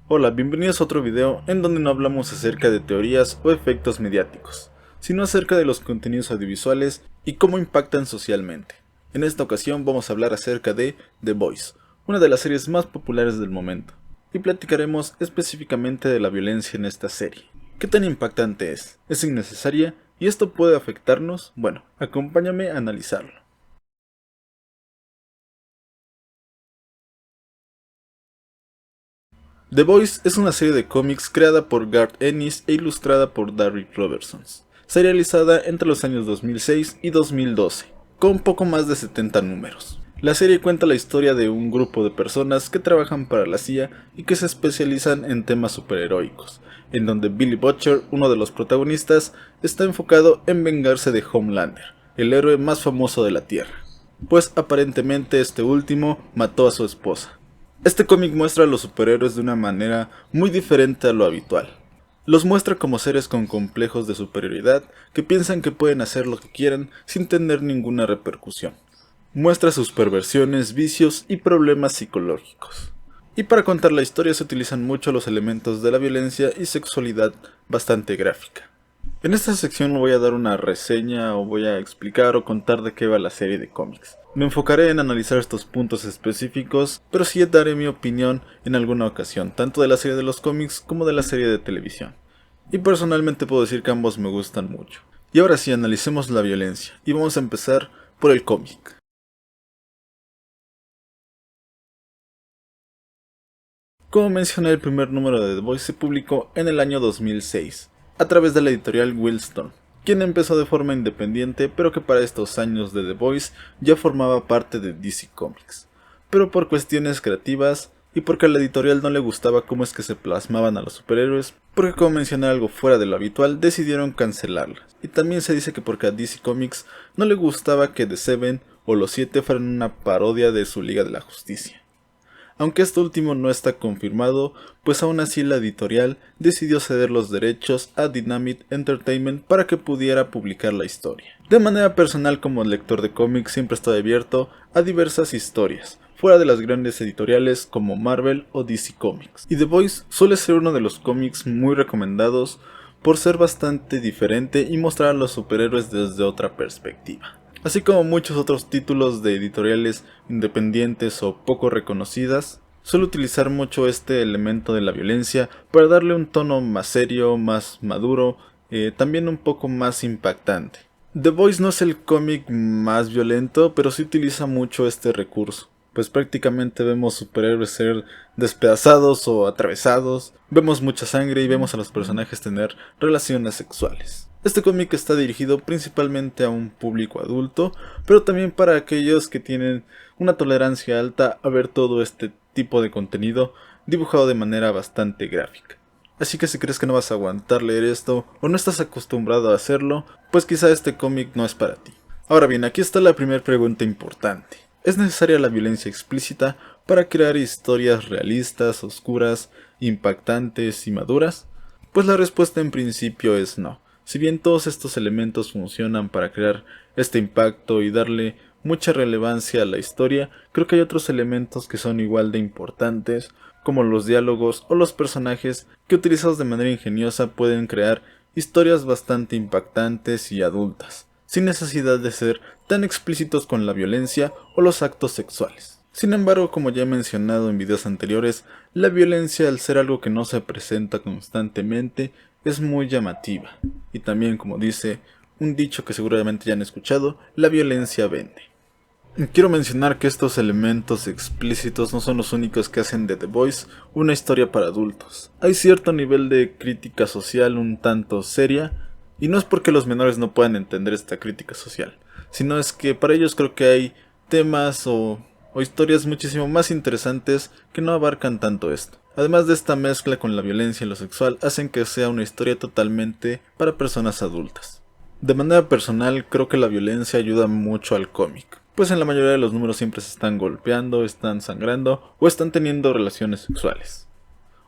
Hola, bienvenidos a otro video en donde no hablamos acerca de teorías o efectos mediáticos, sino acerca de los contenidos audiovisuales y cómo impactan socialmente. En esta ocasión vamos a hablar acerca de The Boys, una de las series más populares del momento, y platicaremos específicamente de la violencia en esta serie. ¿Qué tan impactante es? ¿Es innecesaria? ¿Y esto puede afectarnos? Bueno, acompáñame a analizarlo. The Boys es una serie de cómics creada por Garth Ennis e ilustrada por Darick Robertson, serializada entre los años 2006 y 2012, con poco más de 70 números. La serie cuenta la historia de un grupo de personas que trabajan para la CIA y que se especializan en temas superheroicos, en donde Billy Butcher, uno de los protagonistas, está enfocado en vengarse de Homelander, el héroe más famoso de la Tierra, pues aparentemente este último mató a su esposa. Este cómic muestra a los superhéroes de una manera muy diferente a lo habitual. Los muestra como seres con complejos de superioridad que piensan que pueden hacer lo que quieran sin tener ninguna repercusión. Muestra sus perversiones, vicios y problemas psicológicos. Y para contar la historia se utilizan mucho los elementos de la violencia y sexualidad bastante gráfica. En esta sección no voy a dar una reseña o voy a explicar o contar de qué va la serie de cómics. Me enfocaré en analizar estos puntos específicos, pero sí daré mi opinión en alguna ocasión, tanto de la serie de los cómics como de la serie de televisión. Y personalmente puedo decir que ambos me gustan mucho. Y ahora sí, analicemos la violencia, y vamos a empezar por el cómic. Como mencioné, el primer número de The Boys se publicó en el año 2006, a través de la editorial Wildstorm, quien empezó de forma independiente, pero que para estos años de The Boys ya formaba parte de DC Comics. Pero por cuestiones creativas y porque a la editorial no le gustaba cómo es que se plasmaban a los superhéroes, porque como mencioné algo fuera de lo habitual, decidieron cancelarlas. Y también se dice que porque a DC Comics no le gustaba que The Seven o Los Siete fueran una parodia de su Liga de la Justicia. Aunque esto último no está confirmado, pues aún así la editorial decidió ceder los derechos a Dynamite Entertainment para que pudiera publicar la historia. De manera personal, como lector de cómics, siempre estoy abierto a diversas historias, fuera de las grandes editoriales como Marvel o DC Comics. Y The Boys suele ser uno de los cómics muy recomendados por ser bastante diferente y mostrar a los superhéroes desde otra perspectiva. Así como muchos otros títulos de editoriales independientes o poco reconocidas, suele utilizar mucho este elemento de la violencia para darle un tono más serio, más maduro, también un poco más impactante. The Boys no es el cómic más violento, pero sí utiliza mucho este recurso, pues prácticamente vemos superhéroes ser despedazados o atravesados, vemos mucha sangre y vemos a los personajes tener relaciones sexuales. Este cómic está dirigido principalmente a un público adulto, pero también para aquellos que tienen una tolerancia alta a ver todo este tipo de contenido dibujado de manera bastante gráfica. Así que si crees que no vas a aguantar leer esto o no estás acostumbrado a hacerlo, pues quizá este cómic no es para ti. Ahora bien, aquí está la primera pregunta importante. ¿Es necesaria la violencia explícita para crear historias realistas, oscuras, impactantes y maduras? Pues la respuesta en principio es no. Si bien todos estos elementos funcionan para crear este impacto y darle mucha relevancia a la historia, creo que hay otros elementos que son igual de importantes, como los diálogos o los personajes que utilizados de manera ingeniosa pueden crear historias bastante impactantes y adultas, sin necesidad de ser tan explícitos con la violencia o los actos sexuales. Sin embargo, como ya he mencionado en videos anteriores, la violencia, al ser algo que no se presenta constantemente, es muy llamativa. Y también, como dice un dicho que seguramente ya han escuchado, la violencia vende. Quiero mencionar que estos elementos explícitos no son los únicos que hacen de The Boys una historia para adultos. Hay cierto nivel de crítica social un tanto seria, y no es porque los menores no puedan entender esta crítica social, sino es que para ellos creo que hay temas o historias muchísimo más interesantes que no abarcan tanto esto. Además de esta mezcla con la violencia y lo sexual, hacen que sea una historia totalmente para personas adultas. De manera personal, creo que la violencia ayuda mucho al cómic, pues en la mayoría de los números siempre se están golpeando, están sangrando o están teniendo relaciones sexuales.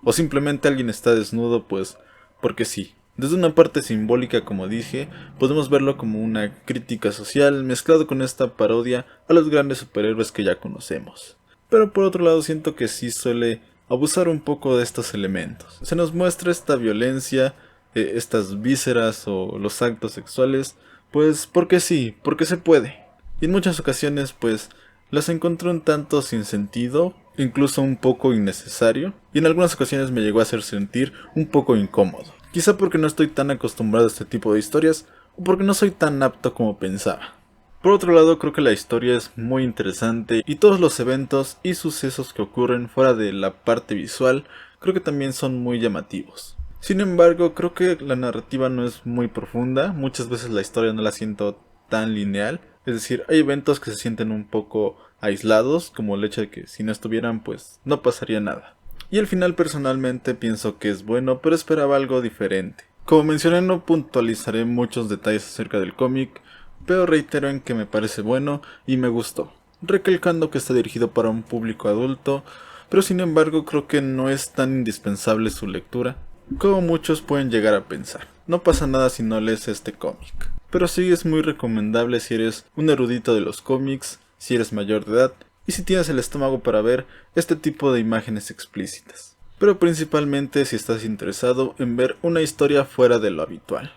O simplemente alguien está desnudo, pues porque sí. Desde una parte simbólica, como dije, podemos verlo como una crítica social mezclado con esta parodia a los grandes superhéroes que ya conocemos. Pero por otro lado siento que sí suele abusar un poco de estos elementos. Se nos muestra esta violencia, estas vísceras o los actos sexuales, pues porque sí, porque se puede. Y en muchas ocasiones pues las encontré un tanto sin sentido, incluso un poco innecesario, y en algunas ocasiones me llegó a hacer sentir un poco incómodo. Quizá porque no estoy tan acostumbrado a este tipo de historias, o porque no soy tan apto como pensaba. Por otro lado, creo que la historia es muy interesante y todos los eventos y sucesos que ocurren fuera de la parte visual creo que también son muy llamativos. Sin embargo, creo que la narrativa no es muy profunda, muchas veces la historia no la siento tan lineal, es decir, hay eventos que se sienten un poco aislados, como el hecho de que si no estuvieran pues no pasaría nada. Y al final personalmente pienso que es bueno, pero esperaba algo diferente. Como mencioné, no puntualizaré muchos detalles acerca del cómic, pero reitero en que me parece bueno y me gustó, recalcando que está dirigido para un público adulto, pero sin embargo creo que no es tan indispensable su lectura como muchos pueden llegar a pensar. No pasa nada si no lees este cómic, pero sí es muy recomendable si eres un erudito de los cómics, si eres mayor de edad y si tienes el estómago para ver este tipo de imágenes explícitas, pero principalmente si estás interesado en ver una historia fuera de lo habitual.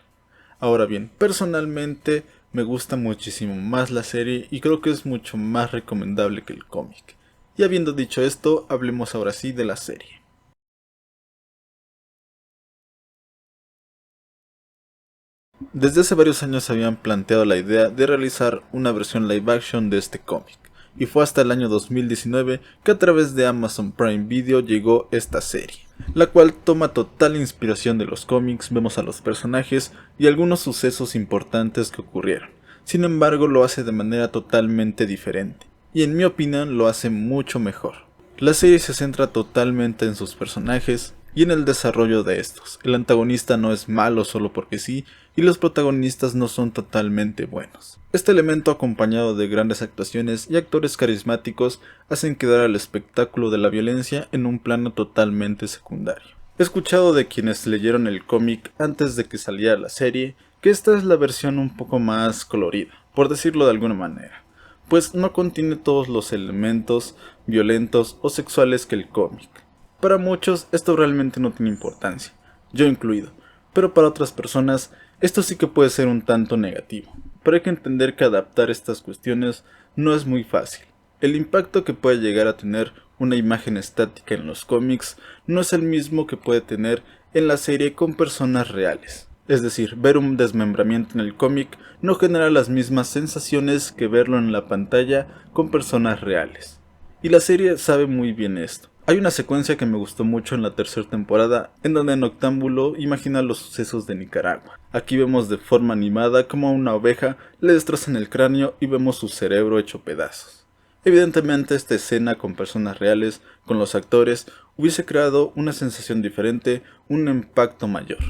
Ahora bien, personalmente me gusta muchísimo más la serie y creo que es mucho más recomendable que el cómic. Y habiendo dicho esto, hablemos ahora sí de la serie. Desde hace varios años habían planteado la idea de realizar una versión live action de este cómic, y fue hasta el año 2019 que a través de Amazon Prime Video llegó esta serie, la cual toma total inspiración de los cómics, vemos a los personajes y algunos sucesos importantes que ocurrieron. Sin embargo, lo hace de manera totalmente diferente, y en mi opinión lo hace mucho mejor. La serie se centra totalmente en sus personajes y en el desarrollo de estos. El antagonista no es malo solo porque sí, y los protagonistas no son totalmente buenos. Este elemento, acompañado de grandes actuaciones y actores carismáticos, hacen quedar al espectáculo de la violencia en un plano totalmente secundario. He escuchado de quienes leyeron el cómic antes de que saliera la serie que esta es la versión un poco más colorida, por decirlo de alguna manera, pues no contiene todos los elementos violentos o sexuales que el cómic. Para muchos esto realmente no tiene importancia, yo incluido, pero para otras personas esto sí que puede ser un tanto negativo. Pero hay que entender que adaptar estas cuestiones no es muy fácil. El impacto que puede llegar a tener una imagen estática en los cómics no es el mismo que puede tener en la serie con personas reales. Es decir, ver un desmembramiento en el cómic no genera las mismas sensaciones que verlo en la pantalla con personas reales. Y la serie sabe muy bien esto. Hay una secuencia que me gustó mucho en la tercera temporada, en donde Noctámbulo imagina los sucesos de Nicaragua. Aquí vemos de forma animada como a una oveja le destrozan el cráneo y vemos su cerebro hecho pedazos. Evidentemente esta escena con personas reales, con los actores, hubiese creado una sensación diferente, un impacto mayor.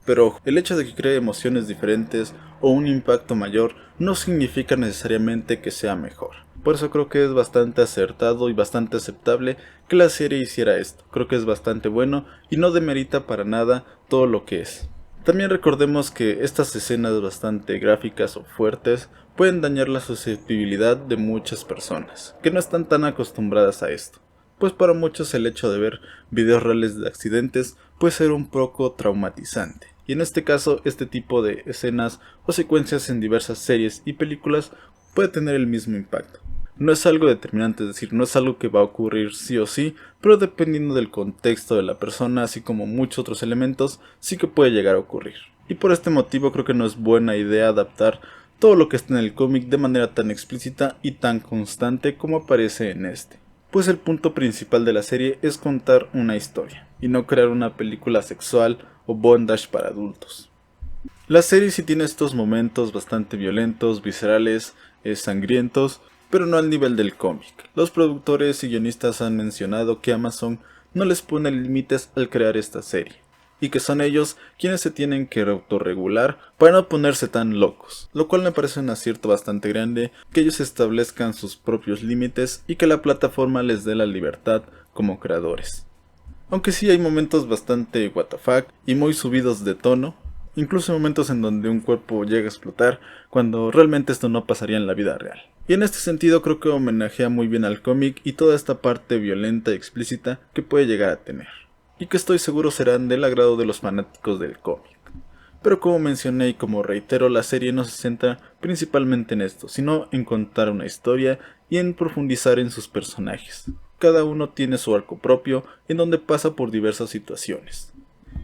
Pero ojo, el hecho de que cree emociones diferentes o un impacto mayor no significa necesariamente que sea mejor. Por eso creo que es bastante acertado y bastante aceptable que la serie hiciera esto. Creo que es bastante bueno y no demerita para nada todo lo que es. También recordemos que estas escenas bastante gráficas o fuertes pueden dañar la susceptibilidad de muchas personas, que no están tan acostumbradas a esto. Pues para muchos el hecho de ver videos reales de accidentes puede ser un poco traumatizante. Y en este caso, este tipo de escenas o secuencias en diversas series y películas puede tener el mismo impacto. No es algo determinante, es decir, no es algo que va a ocurrir sí o sí, pero dependiendo del contexto de la persona, así como muchos otros elementos, sí que puede llegar a ocurrir. Y por este motivo creo que no es buena idea adaptar todo lo que está en el cómic de manera tan explícita y tan constante como aparece en este. Pues el punto principal de la serie es contar una historia, y no crear una película sexual o bondage para adultos. La serie sí tiene estos momentos bastante violentos, viscerales, sangrientos, pero no al nivel del cómic. Los productores y guionistas han mencionado que Amazon no les pone límites al crear esta serie, y que son ellos quienes se tienen que autorregular para no ponerse tan locos, lo cual me parece un acierto bastante grande, que ellos establezcan sus propios límites y que la plataforma les dé la libertad como creadores. Aunque sí hay momentos bastante WTF y muy subidos de tono, incluso en momentos en donde un cuerpo llega a explotar, cuando realmente esto no pasaría en la vida real. Y en este sentido creo que homenajea muy bien al cómic y toda esta parte violenta y explícita que puede llegar a tener, y que estoy seguro serán del agrado de los fanáticos del cómic. Pero como mencioné y como reitero, la serie no se centra principalmente en esto, sino en contar una historia y en profundizar en sus personajes. Cada uno tiene su arco propio en donde pasa por diversas situaciones.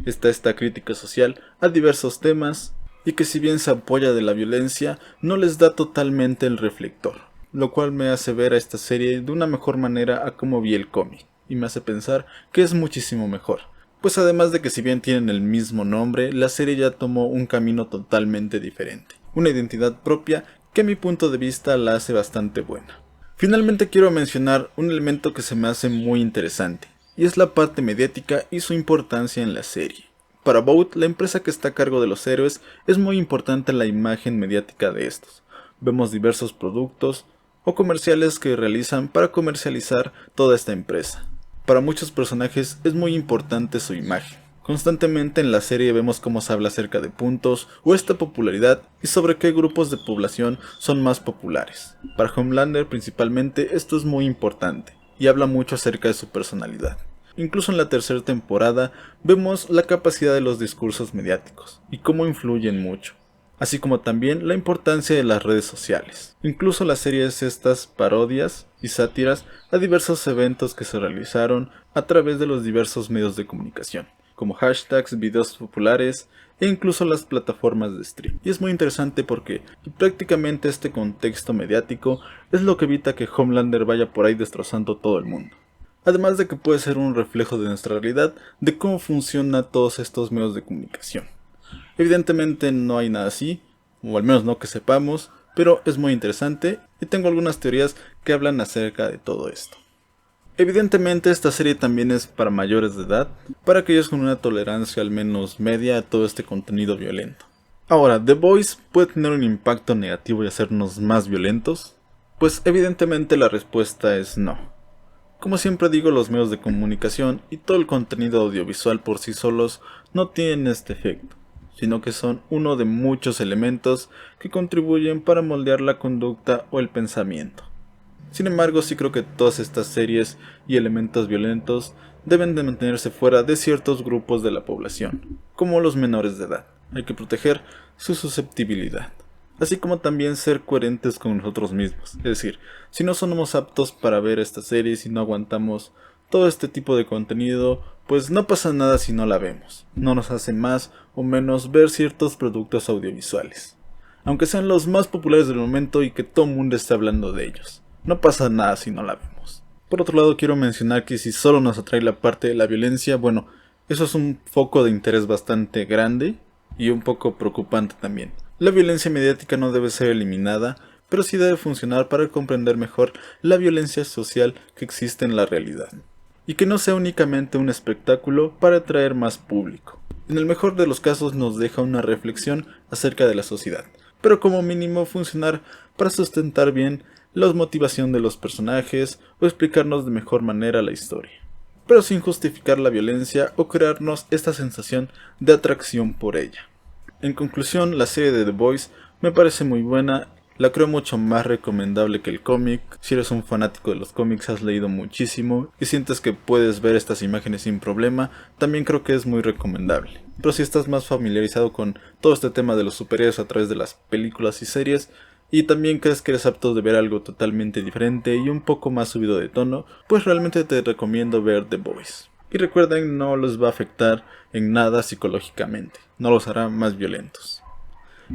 Está esta crítica social a diversos temas y que si bien se apoya de la violencia, no les da totalmente el reflector, lo cual me hace ver a esta serie de una mejor manera a como vi el cómic, y me hace pensar que es muchísimo mejor. Pues además de que si bien tienen el mismo nombre, la serie ya tomó un camino totalmente diferente, una identidad propia que a mi punto de vista la hace bastante buena. Finalmente quiero mencionar un elemento que se me hace muy interesante, y es la parte mediática y su importancia en la serie. Para Vought, la empresa que está a cargo de los héroes, es muy importante la imagen mediática de estos. Vemos diversos productos o comerciales que realizan para comercializar toda esta empresa. Para muchos personajes es muy importante su imagen. Constantemente en la serie vemos cómo se habla acerca de puntos o esta popularidad y sobre qué grupos de población son más populares. Para Homelander principalmente esto es muy importante y habla mucho acerca de su personalidad. Incluso en la tercera temporada vemos la capacidad de los discursos mediáticos y cómo influyen mucho, así como también la importancia de las redes sociales. Incluso las series estas parodias y sátiras a diversos eventos que se realizaron a través de los diversos medios de comunicación, como hashtags, videos populares e incluso las plataformas de stream. Y es muy interesante porque prácticamente este contexto mediático es lo que evita que Homelander vaya por ahí destrozando todo el mundo. Además de que puede ser un reflejo de nuestra realidad de cómo funcionan todos estos medios de comunicación. Evidentemente no hay nada así, o al menos no que sepamos, pero es muy interesante y tengo algunas teorías que hablan acerca de todo esto. Evidentemente esta serie también es para mayores de edad, para aquellos con una tolerancia al menos media a todo este contenido violento. Ahora, ¿The Boys puede tener un impacto negativo y hacernos más violentos? Pues evidentemente la respuesta es no. Como siempre digo, los medios de comunicación y todo el contenido audiovisual por sí solos no tienen este efecto, sino que son uno de muchos elementos que contribuyen para moldear la conducta o el pensamiento. Sin embargo, sí creo que todas estas series y elementos violentos deben de mantenerse fuera de ciertos grupos de la población, como los menores de edad. Hay que proteger su susceptibilidad, así como también ser coherentes con nosotros mismos. Es decir, si no somos aptos para ver esta serie, si no aguantamos todo este tipo de contenido, pues no pasa nada si no la vemos. No nos hace más o menos ver ciertos productos audiovisuales, aunque sean los más populares del momento y que todo el mundo esté hablando de ellos. No pasa nada si no la vemos. Por otro lado, quiero mencionar que si solo nos atrae la parte de la violencia, bueno, eso es un foco de interés bastante grande y un poco preocupante también. La violencia mediática no debe ser eliminada, pero sí debe funcionar para comprender mejor la violencia social que existe en la realidad, y que no sea únicamente un espectáculo para atraer más público. En el mejor de los casos nos deja una reflexión acerca de la sociedad, pero como mínimo funcionar para sustentar bien la motivación de los personajes o explicarnos de mejor manera la historia, pero sin justificar la violencia o crearnos esta sensación de atracción por ella. En conclusión, la serie de The Boys me parece muy buena, la creo mucho más recomendable que el cómic. Si eres un fanático de los cómics, has leído muchísimo y sientes que puedes ver estas imágenes sin problema, también creo que es muy recomendable. Pero si estás más familiarizado con todo este tema de los superhéroes a través de las películas y series, y también crees que eres apto de ver algo totalmente diferente y un poco más subido de tono, pues realmente te recomiendo ver The Boys. Y recuerden, no los va a afectar en nada psicológicamente, no los hará más violentos.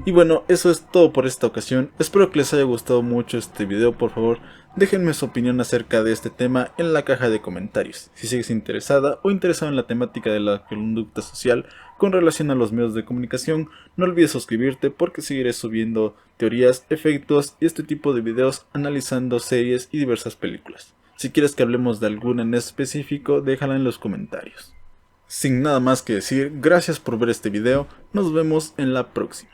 Y bueno, eso es todo por esta ocasión. Espero que les haya gustado mucho este video. Por favor, déjenme su opinión acerca de este tema en la caja de comentarios. Si sigues interesada o interesado en la temática de la conducta social con relación a los medios de comunicación, no olvides suscribirte porque seguiré subiendo teorías, efectos y este tipo de videos analizando series y diversas películas. Si quieres que hablemos de alguna en específico, déjala en los comentarios. Sin nada más que decir, gracias por ver este video, nos vemos en la próxima.